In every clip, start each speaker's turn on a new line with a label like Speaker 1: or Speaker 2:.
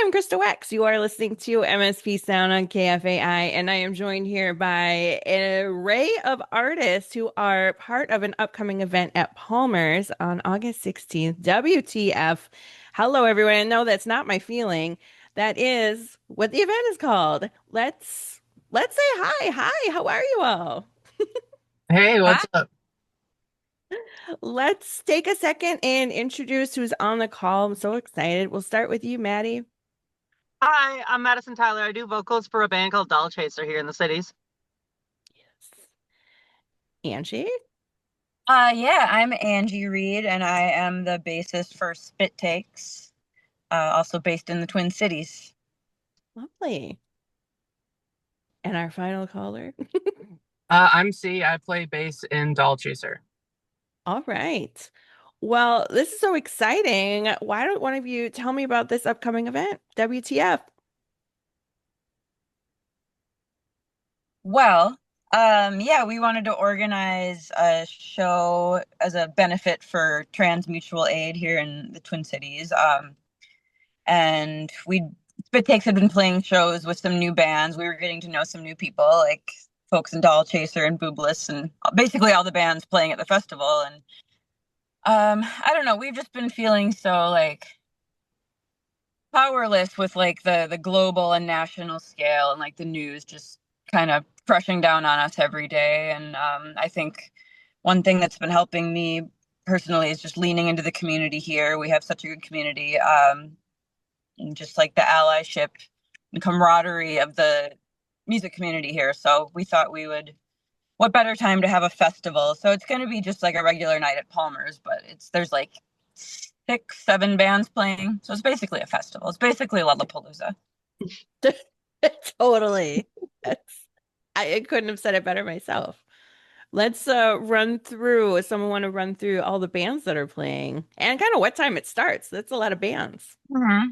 Speaker 1: I'm Krista Wax. You are listening to MSP Sound on KFAI, and I am joined here by an array of artists who are part of an upcoming event at Palmer's on August 16th. WTF. Hello, everyone. No, that's not my feeling. That is what the event is called. Let's say hi. Hi, how are you all?
Speaker 2: Hey,
Speaker 3: Hi,
Speaker 2: what's up?
Speaker 1: Let's take a second and introduce who's on the call. I'm so excited. We'll start with you, Maddie.
Speaker 3: Hi, I'm Madison Tyler. I do vocals for a band called Doll Chaser here in the cities.
Speaker 1: Angie.
Speaker 4: Yeah, I'm Angie Reed, and I am the bassist for Spit Takes, also based in the Twin Cities.
Speaker 1: Lovely. And our final caller.
Speaker 2: I'm C. I play bass in Doll Chaser.
Speaker 1: All right. Well, this is so exciting. Why don't one of you tell me about this upcoming event, WTF?
Speaker 4: Well, yeah, we wanted to organize a show as a benefit for trans mutual aid here in the Twin Cities. And Spit Takes had been playing shows with some new bands. We were getting to know some new people, like folks in Doll Chaser and Boobless, and basically all the bands playing at the festival. And I don't know, we've just been feeling so like powerless with like the global and national scale and like the news just kind of crushing down on us every day. And I think one thing that's been helping me personally is just leaning into the community here. We have such a good community, and just like the allyship and camaraderie of the music community here. So we thought we would, what better time to have a festival? So it's going to be just like a regular night at Palmer's, but there's like 6, 7 bands playing. So it's basically a festival. It's basically Lollapalooza.
Speaker 1: Totally. I couldn't have said it better myself. Let's run through. Someone want to run through all the bands that are playing and kind of what time it starts. That's a lot of bands.
Speaker 4: Mhm.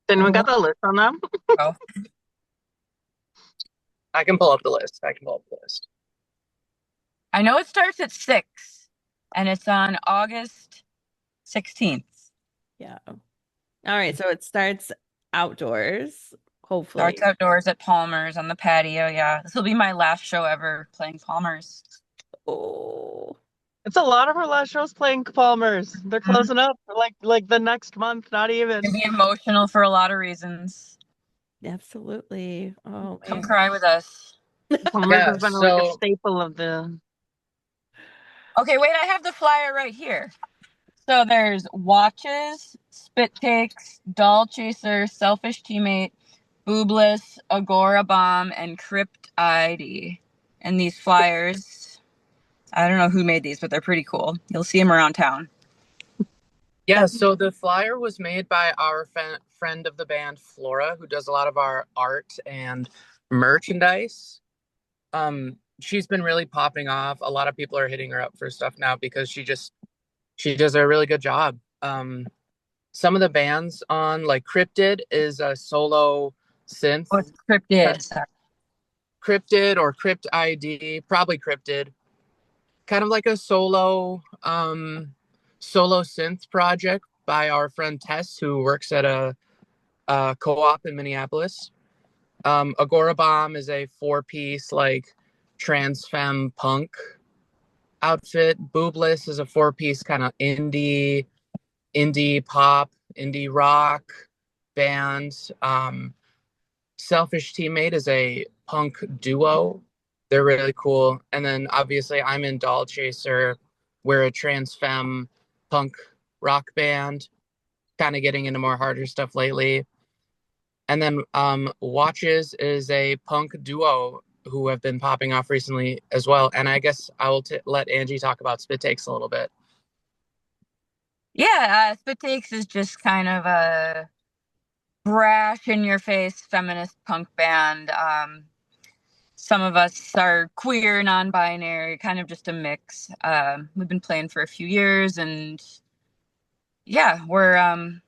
Speaker 3: Anyone got the list on them?
Speaker 4: Oh,
Speaker 2: I can pull up the list. I can pull up the list.
Speaker 4: I know it starts at 6 and it's on August 16th.
Speaker 1: Yeah. All right, so it starts outdoors,
Speaker 4: Starts
Speaker 1: hopefully.
Speaker 4: outdoors at Palmer's on the patio. Yeah, this will be my last show ever playing Palmer's.
Speaker 1: Oh.
Speaker 3: It's a lot of our last shows playing Palmer's. They're
Speaker 4: Mhm.
Speaker 3: closing up like the next month, not
Speaker 4: Can
Speaker 3: even.
Speaker 4: be emotional for a lot of reasons.
Speaker 1: Absolutely. Oh
Speaker 4: Come
Speaker 1: man.
Speaker 4: cry with us.
Speaker 3: Palmer's
Speaker 2: Yeah,
Speaker 3: has been like a
Speaker 2: so
Speaker 3: staple of the.
Speaker 4: Okay, wait, I have the flyer right here. So there's Watches, Spit Takes, Doll Chaser, Selfish Teammate, Boobless, Agora Bomb, and Crypt ID. And these flyers, I don't know who made these, but they're pretty cool. You'll see them around town.
Speaker 2: yeah, so the flyer was made by our friend of the band, Flora, who does a lot of our art and merchandise. She's been really popping off. A lot of people are hitting her up for stuff now because she does a really good job. Some of the bands on like Cryptid is a solo synth.
Speaker 4: Oh, it's Cryptid. Sorry.
Speaker 2: Cryptid or Crypt ID, probably Cryptid. Kind of like a solo synth project by our friend Tess, who works at a co-op in Minneapolis. Agora Bomb is a 4-piece like trans femme punk outfit. Boobless is a 4-piece kind of indie pop, indie rock band. Selfish Teammate is a punk duo. They're really cool. And then obviously I'm in Doll Chaser. We're a trans femme punk rock band, kind of getting into more harder stuff lately. And then Watches is a punk duo who have been popping off recently as well. And I guess I will let Angie talk about Spit Takes a little bit.
Speaker 4: Yeah, Spit Takes is just kind of a brash in your face feminist punk band. Some of us are queer, non-binary, kind of just a mix. We've been playing for a few years, and yeah, we're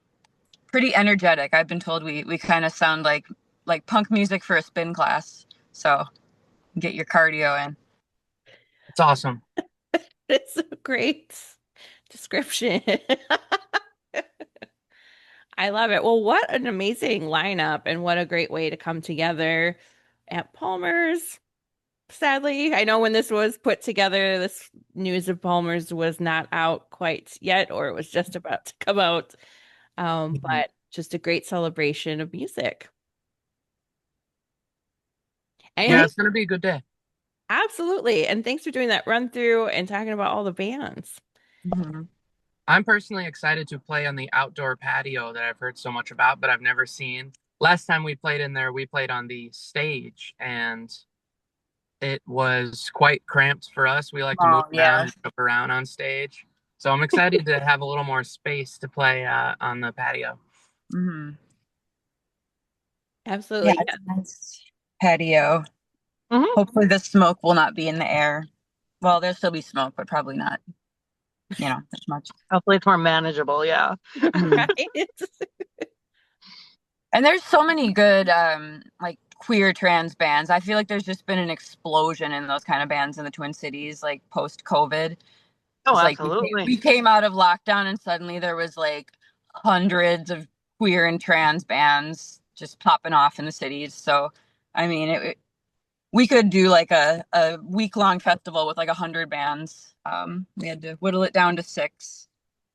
Speaker 4: pretty energetic. I've been told we kind of sound like punk music for a spin class. So get your cardio in.
Speaker 2: It's awesome.
Speaker 1: It's a great description. I love it. Well, what an amazing lineup and what a great way to come together at Palmer's. Sadly, I know when this was put together, this news of Palmer's was not out quite yet, or it was just about to come out.
Speaker 2: Mhm.
Speaker 1: But just a great celebration of music. And
Speaker 2: Yeah,
Speaker 1: thanks,
Speaker 2: it's gonna be a good day.
Speaker 1: absolutely. And thanks for doing that run through and talking about all the bands.
Speaker 4: Mhm.
Speaker 2: I'm personally excited to play on the outdoor patio that I've heard so much about, but I've never seen. Last time we played in there, we played on the stage, and it was quite cramped for us. We like to move
Speaker 4: Oh,
Speaker 2: around
Speaker 4: yeah.
Speaker 2: and jump around on stage. So I'm excited to have a little more space to play on the patio.
Speaker 4: Hmm. Yeah,
Speaker 1: Absolutely.
Speaker 4: it's a nice patio.
Speaker 3: Hmm.
Speaker 4: Hopefully the smoke will not be in the air. Well, there'll still be smoke, but probably not, as much.
Speaker 3: Hopefully it's more manageable. Yeah.
Speaker 4: Mhm.
Speaker 1: Right?
Speaker 4: And there's so many good like queer trans bands. I feel like there's just been an explosion in those kind of bands in the Twin Cities, like post COVID.
Speaker 3: Oh,
Speaker 4: It's like
Speaker 3: absolutely.
Speaker 4: we came out of lockdown and suddenly there was like hundreds of queer and trans bands just popping off in the cities. So I mean we could do like a week-long festival with like 100 bands. We had to whittle it down to 6.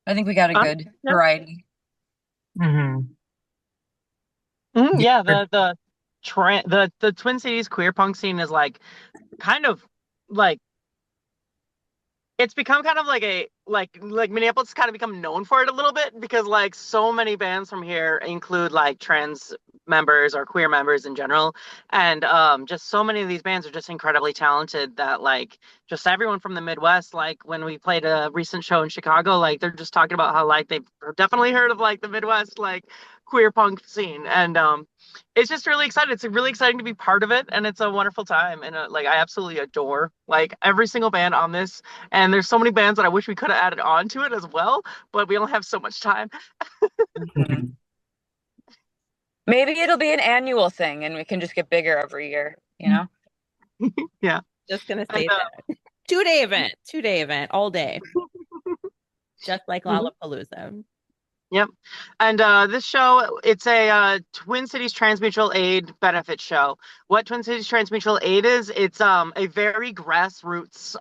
Speaker 4: I think we got a
Speaker 3: Uh,
Speaker 4: good
Speaker 3: yeah.
Speaker 4: variety.
Speaker 2: Mm-hmm.
Speaker 3: Yeah.
Speaker 2: Yeah.
Speaker 3: The Twin Cities queer punk scene is like kind of like it's become kind of like a like Minneapolis has kind of become known for it a little bit because like so many bands from here include like trans members or queer members in general, and just so many of these bands are just incredibly talented that like just everyone from the Midwest, like when we played a recent show in Chicago, like they're just talking about how like they've definitely heard of like the Midwest like queer punk scene, and it's just really exciting. It's really exciting to be part of it, and it's a wonderful time. And like I absolutely adore like every single band on this. And there's so many bands that I wish we could have added on to it as well, but we only have so much time.
Speaker 4: Mhm. Maybe it'll be an annual thing and we can just get bigger every year.
Speaker 3: Yeah.
Speaker 1: Just gonna
Speaker 3: And
Speaker 1: say that. 2-day event, all day, just like
Speaker 3: mhm.
Speaker 1: Lollapalooza.
Speaker 3: Yep. And this show, it's a Twin Cities Transmutual Aid benefit show. What Twin Cities Transmutual Aid is, it's a very grassroots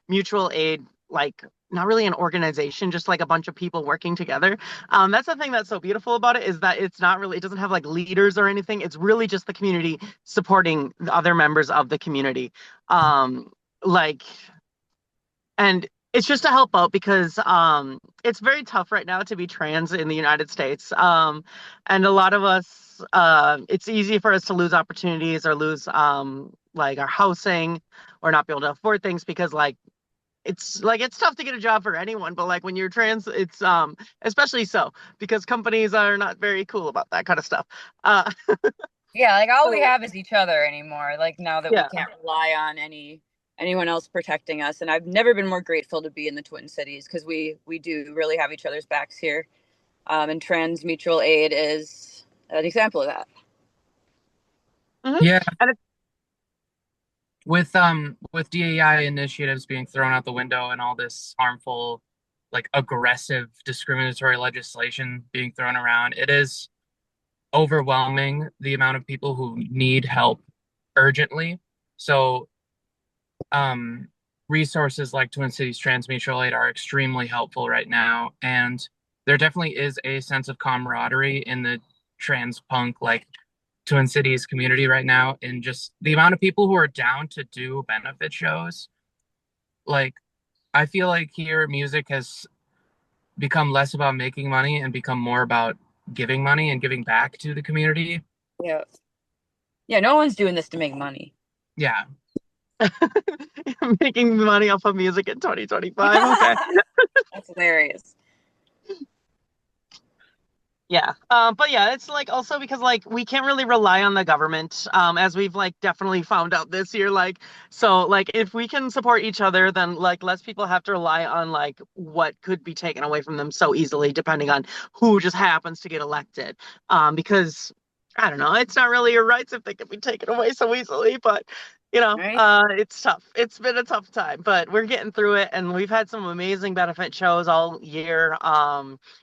Speaker 3: mutual aid, like not really an organization, just like a bunch of people working together. That's the thing that's so beautiful about it is that it's not really, it doesn't have like leaders or anything. It's really just the community supporting the other members of the community. Like and it's just to help out because it's very tough right now to be trans in the United States. And a lot of us it's easy for us to lose opportunities or lose like our housing or not be able to afford things because it's tough to get a job for anyone, but like when you're trans it's especially so because companies are not very cool about that kind of stuff. uh
Speaker 4: Yeah, like all we
Speaker 3: so
Speaker 4: have is each other anymore. Like now that we
Speaker 3: yeah.
Speaker 4: can't rely on anyone else protecting us. And I've never been more grateful to be in the Twin Cities because we do really have each other's backs here. And Trans Mutual Aid is an example of that.
Speaker 3: Hmm.
Speaker 2: Yeah,
Speaker 3: And
Speaker 2: with DEI initiatives being thrown out the window and all this harmful, like aggressive discriminatory legislation being thrown around, it is overwhelming the amount of people who need help urgently. So um resources like Twin Cities Trans Mutual Aid are extremely helpful right now. And there definitely is a sense of camaraderie in the trans punk like Twin Cities community right now, and just the amount of people who are down to do benefit shows. Like, I feel like here music has become less about making money and become more about giving money and giving back to the community.
Speaker 4: Yeah. Yeah, no one's doing this to make money.
Speaker 2: Yeah.
Speaker 3: making money off of music in 2025. Okay.
Speaker 4: That's hilarious.
Speaker 3: Yeah. But yeah, it's like also because like we can't really rely on the government, as we've like definitely found out this year. Like, so like if we can support each other, then like less people have to rely on like what could be taken away from them so easily, depending on who just happens to get elected. Because I don't know, it's not really your rights if they can be taken away so easily, but
Speaker 4: Right?
Speaker 3: it's tough. It's been a tough time, but we're getting through it, and we've had some amazing benefit shows all year,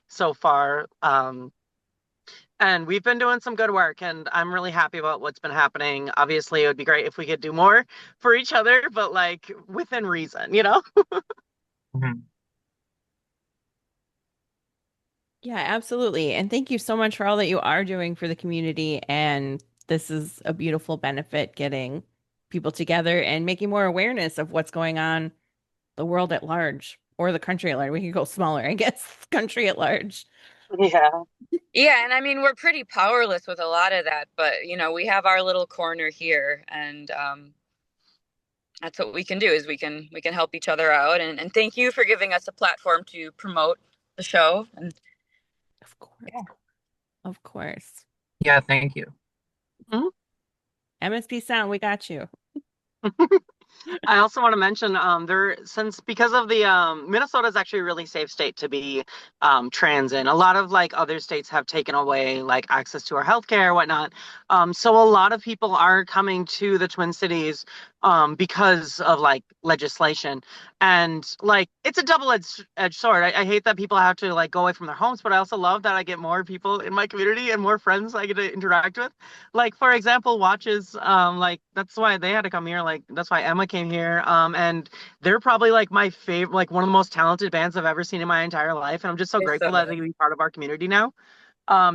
Speaker 3: so far. And we've been doing some good work, and I'm really happy about what's been happening. Obviously, it would be great if we could do more for each other, but like within reason, you know?
Speaker 2: Mhm.
Speaker 1: Yeah, absolutely. And thank you so much for all that you are doing for the community. And this is a beautiful benefit getting people together and making more awareness of what's going on the world at large or the country at large. We can go smaller, I guess, country at large.
Speaker 3: Yeah.
Speaker 4: Yeah, and I mean we're pretty powerless with a lot of that, but we have our little corner here, and that's what we can do is we can help each other out, and thank you for giving us a platform to promote the show. And
Speaker 1: Of course.
Speaker 4: yeah.
Speaker 1: Of course.
Speaker 2: Yeah, thank you.
Speaker 3: Mhm.
Speaker 1: MSP Sound, we got you.
Speaker 3: I also want to mention there since because of the Minnesota is actually a really safe state to be trans in. A lot of like other states have taken away like access to our healthcare, whatnot. So a lot of people are coming to the Twin Cities because of like legislation, and like it's a double-edged sword. I hate that people have to like go away from their homes, but I also love that I get more people in my community and more friends I get to interact with. Like for example, Watches, like that's why they had to come here. Like that's why Emma came here. And they're probably like my favorite, like one of the most talented bands I've ever seen in my entire life. And I'm just so
Speaker 4: They're so
Speaker 3: grateful that they
Speaker 4: good.
Speaker 3: can be part of our community now.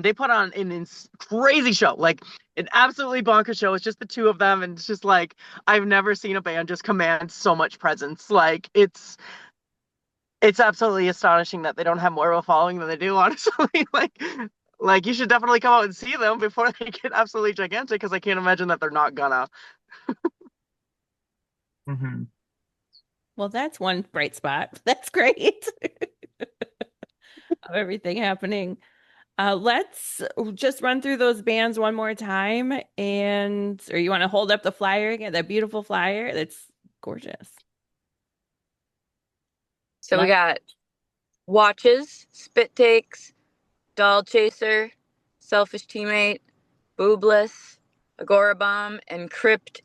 Speaker 3: They put on an crazy show, like an absolutely bonkers show. It's just the two of them, and it's just like I've never seen a band just command so much presence. Like it's absolutely astonishing that they don't have more of a following than they do, honestly. Like you should definitely come out and see them before they get absolutely gigantic, because I can't imagine that they're not gonna.
Speaker 2: Hmm.
Speaker 1: Well, that's one bright spot. That's great. Of everything happening. Let's just run through those bands one more time. And, or you want to hold up the flyer again? That beautiful flyer. That's gorgeous.
Speaker 4: So we got Watches, Spit Takes, Doll Chaser, Selfish Teammate, Boobless, Agora Bomb, and Crypt.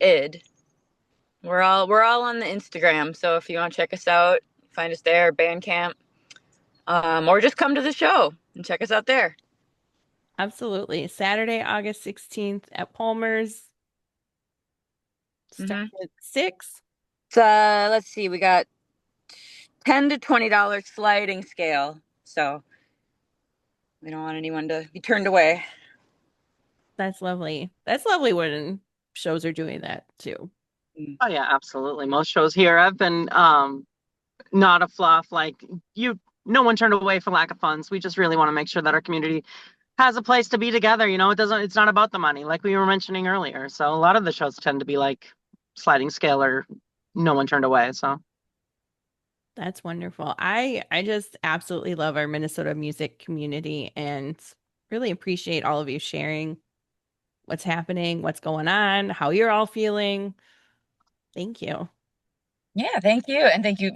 Speaker 4: We're all on the Instagram, so if you want to check us out, find us there, Bandcamp, or just come to the show and check us out there.
Speaker 1: Absolutely. Saturday, August 16th at Palmer's. Start
Speaker 4: Mm-hmm.
Speaker 1: at 6.
Speaker 4: So let's see, we got $10 to $20 sliding scale, so we don't want anyone to be turned away.
Speaker 1: That's lovely. That's lovely when shows are doing that too.
Speaker 4: Mm.
Speaker 3: Oh yeah, absolutely. Most shows here have been not a fluff. Like you, no one turned away for lack of funds. We just really want to make sure that our community has a place to be together. You know, it's not about the money, like we were mentioning earlier. So a lot of the shows tend to be like sliding scale or no one turned away. So
Speaker 1: That's wonderful. I just absolutely love our Minnesota music community and really appreciate all of you sharing what's happening, what's going on, how you're all feeling. Thank you.
Speaker 4: Yeah, thank you. And thank you,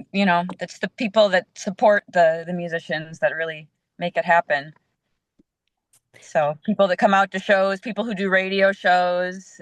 Speaker 4: that's the people that support the musicians that really make it happen. So people that come out to shows, people who do radio shows,